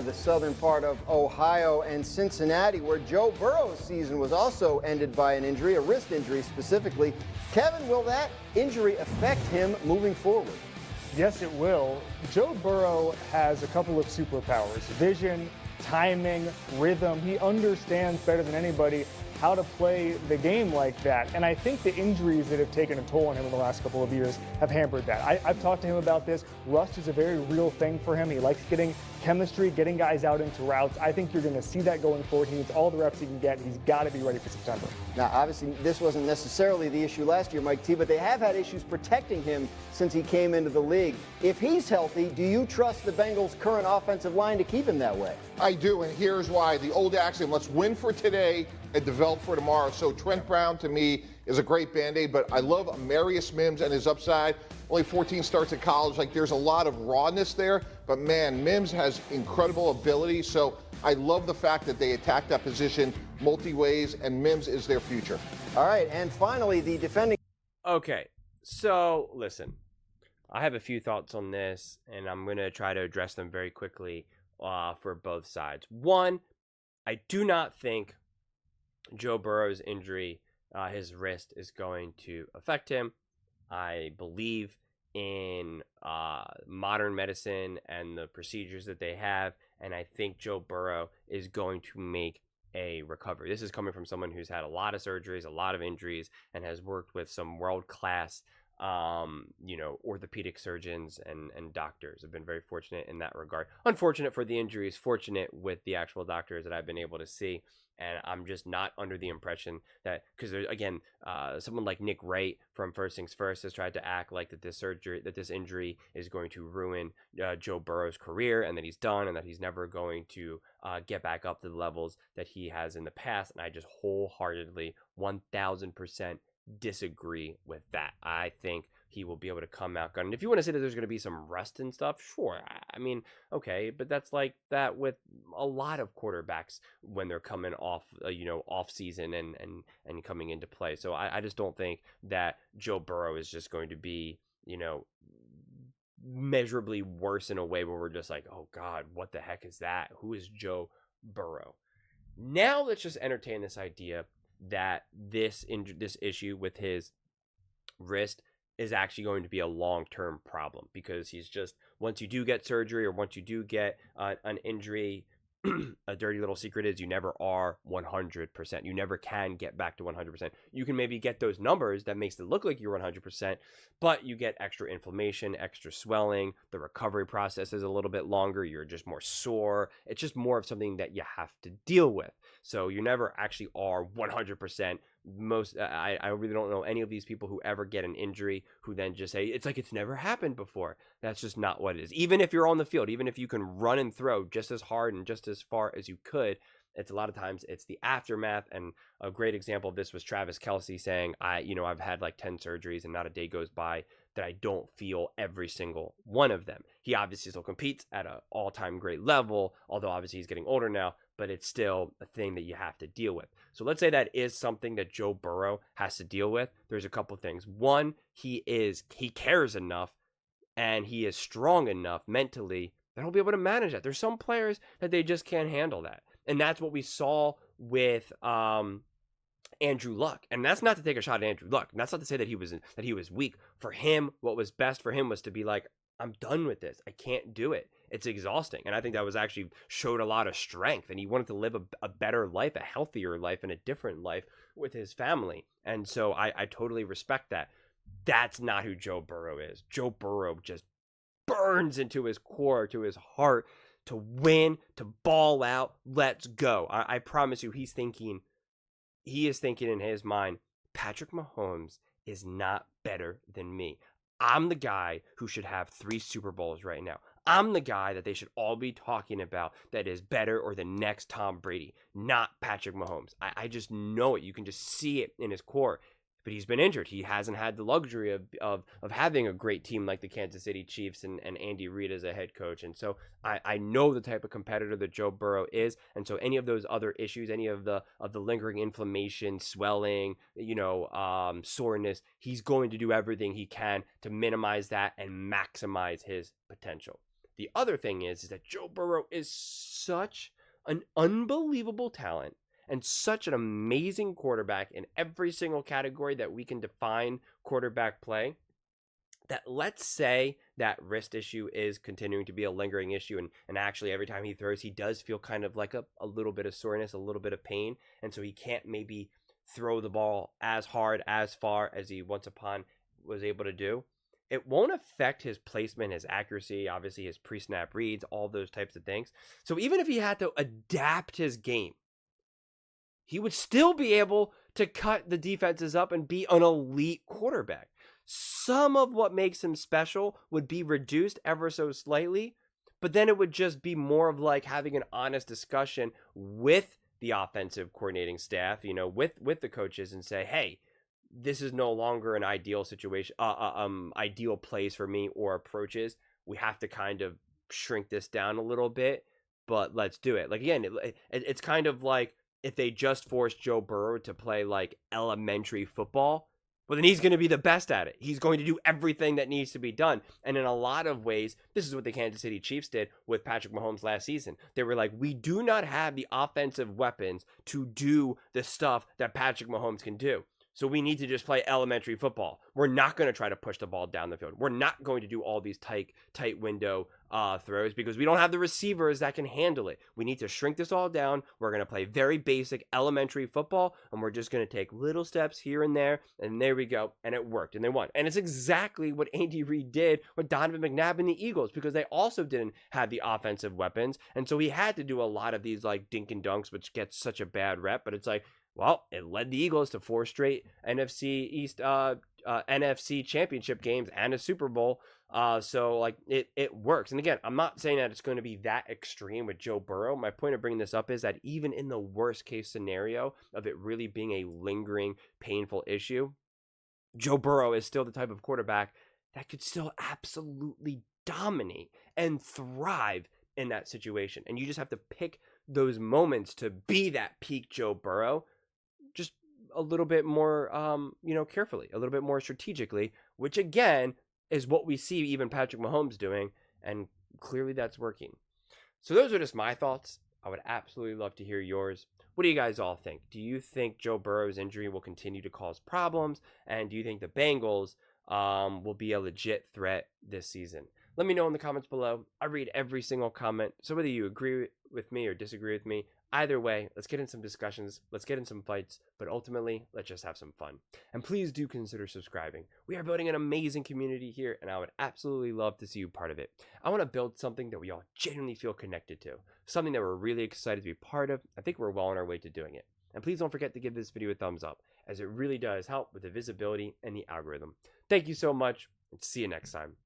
The southern part of Ohio and Cincinnati, where Joe Burrow's season was also ended by an injury, a wrist injury specifically. Kevin, will that injury affect him moving forward? Yes, it will. Joe Burrow has a couple of superpowers: vision, timing, rhythm. He understands better than anybody how to play the game like that. And I think the injuries that have taken a toll on him in the last couple of years have hampered that. I've talked to him about this. Rust is a very real thing for him. He likes getting chemistry, getting guys out into routes. I think you're going to see that going forward. He needs all the reps he can get. He's got to be ready for September. Now, obviously, this wasn't necessarily the issue last year, Mike T, but they have had issues protecting him since he came into the league. If he's healthy, do you trust the Bengals' current offensive line to keep him that way? I do, and here's why. The old axiom, let's win for today and develop for tomorrow. So Trent Brown, to me, is a great Band-Aid, but I love Amarius Mims and his upside. Only 14 starts at college. Like, there's a lot of rawness there, but man, Mims has incredible ability. So I love the fact that they attack that position multi-ways, and Mims is their future. All right, and finally, the defending. Okay, so listen, I have a few thoughts on this, and I'm going to try to address them very quickly for both sides. One, I do not think Joe Burrow's injury, his wrist, is going to affect him. I believe in modern medicine and the procedures that they have, and I think Joe Burrow is going to make a recovery. This is coming from someone who's had a lot of surgeries, a lot of injuries, and has worked with some world-class orthopedic surgeons and doctors. Have been very fortunate in that regard. Unfortunate for the injuries, fortunate with the actual doctors that I've been able to see. And I'm just not under the impression that, because again, someone like Nick Wright from First Things First has tried to act like that this injury is going to ruin Joe Burrow's career, and that he's done, and that he's never going to get back up to the levels that he has in the past. And I just wholeheartedly, 1,000% disagree with that. I think he will be able to come out gunning. If you want to say that there's going to be some rust and stuff, sure. I mean, okay, but that's like that with a lot of quarterbacks when they're coming off, off season and coming into play. So I just don't think that Joe Burrow is just going to be, measurably worse in a way where we're just like, oh God, what the heck is that? Who is Joe Burrow? Now let's just entertain this idea that this issue with his wrist is actually going to be a long-term problem, because he's just, once you do get surgery or once you do get an injury, a dirty little secret is you never are 100%. You never can get back to 100%. You can maybe get those numbers that makes it look like you're 100%, but you get extra inflammation, extra swelling. The recovery process is a little bit longer. You're just more sore. It's just more of something that you have to deal with. So you never actually are 100%. I really don't know any of these people who ever get an injury who then just say it's like it's never happened before. That's just not what it is. Even if you're on the field, even if you can run and throw just as hard and just as far as you could, it's a lot of times it's the aftermath. And a great example of this was Travis Kelce saying, I've had like 10 surgeries and not a day goes by that I don't feel every single one of them. He obviously still competes at an all-time great level, although obviously he's getting older now, but it's still a thing that you have to deal with. So let's say that is something that Joe Burrow has to deal with. There's a couple things. One, he cares enough and he is strong enough mentally that he'll be able to manage that. There's some players that they just can't handle that. And that's what we saw with Andrew Luck. And that's not to take a shot at Andrew Luck. And that's not to say that he was weak. For him, what was best for him was to be like, I'm done with this. I can't do it. It's exhausting. And I think that was actually showed a lot of strength. And he wanted to live a better life, a healthier life, and a different life with his family. And so I totally respect that. That's not who Joe Burrow is. Joe Burrow just burns into his core, to his heart, to win, to ball out. Let's go. I promise you, he is thinking in his mind, Patrick Mahomes is not better than me. I'm the guy who should have 3 Super Bowls right now. I'm the guy that they should all be talking about that is better or the next Tom Brady, not Patrick Mahomes. I just know it. You can just see it in his core. But he's been injured. He hasn't had the luxury of having a great team like the Kansas City Chiefs and Andy Reid as a head coach. And so I know the type of competitor that Joe Burrow is. And so any of those other issues, any of the lingering inflammation, swelling, soreness, he's going to do everything he can to minimize that and maximize his potential. The other thing is that Joe Burrow is such an unbelievable talent and such an amazing quarterback in every single category that we can define quarterback play, that let's say that wrist issue is continuing to be a lingering issue, and actually every time he throws, he does feel kind of like a little bit of soreness, a little bit of pain, and so he can't maybe throw the ball as hard, as far as he once upon was able to do. It won't affect his placement, his accuracy, obviously his pre-snap reads, all those types of things. So even if he had to adapt his game, he would still be able to cut the defenses up and be an elite quarterback. Some of what makes him special would be reduced ever so slightly, but then it would just be more of like having an honest discussion with the offensive coordinating staff, with the coaches, and say, hey, this is no longer an ideal situation, ideal place for me or approaches. We have to kind of shrink this down a little bit, but let's do it. Like, again, it's kind of like if they just forced Joe Burrow to play like elementary football, well, then he's going to be the best at it. He's going to do everything that needs to be done. And in a lot of ways, this is what the Kansas City Chiefs did with Patrick Mahomes last season. They were like, we do not have the offensive weapons to do the stuff that Patrick Mahomes can do. So we need to just play elementary football. We're not going to try to push the ball down the field. We're not going to do all these tight window throws because we don't have the receivers that can handle it. We need to shrink this all down. We're going to play very basic elementary football, and we're just going to take little steps here and there, and there we go. And it worked, and they won. And it's exactly what Andy Reid did with Donovan McNabb and the Eagles, because they also didn't have the offensive weapons, and so he had to do a lot of these like dink and dunks, which gets such a bad rep. But it's like, well, it led the Eagles to 4 straight NFC East, NFC championship games and a Super Bowl. So like it works. And again, I'm not saying that it's going to be that extreme with Joe Burrow. My point of bringing this up is that even in the worst case scenario of it really being a lingering, painful issue, Joe Burrow is still the type of quarterback that could still absolutely dominate and thrive in that situation. And you just have to pick those moments to be that peak Joe Burrow, just a little bit more, carefully, a little bit more strategically, which again is what we see even Patrick Mahomes doing, and clearly that's working. So those are just my thoughts. I would absolutely love to hear yours. What do you guys all think? Do you think Joe Burrow's injury will continue to cause problems? And do you think the Bengals will be a legit threat this season? Let me know in the comments below. I read every single comment. So whether you agree with me or disagree with me, either way, let's get in some discussions. Let's get in some fights. But ultimately, let's just have some fun. And please do consider subscribing. We are building an amazing community here, and I would absolutely love to see you part of it. I want to build something that we all genuinely feel connected to. Something that we're really excited to be part of. I think we're well on our way to doing it. And please don't forget to give this video a thumbs up, as it really does help with the visibility and the algorithm. Thank you so much, and see you next time.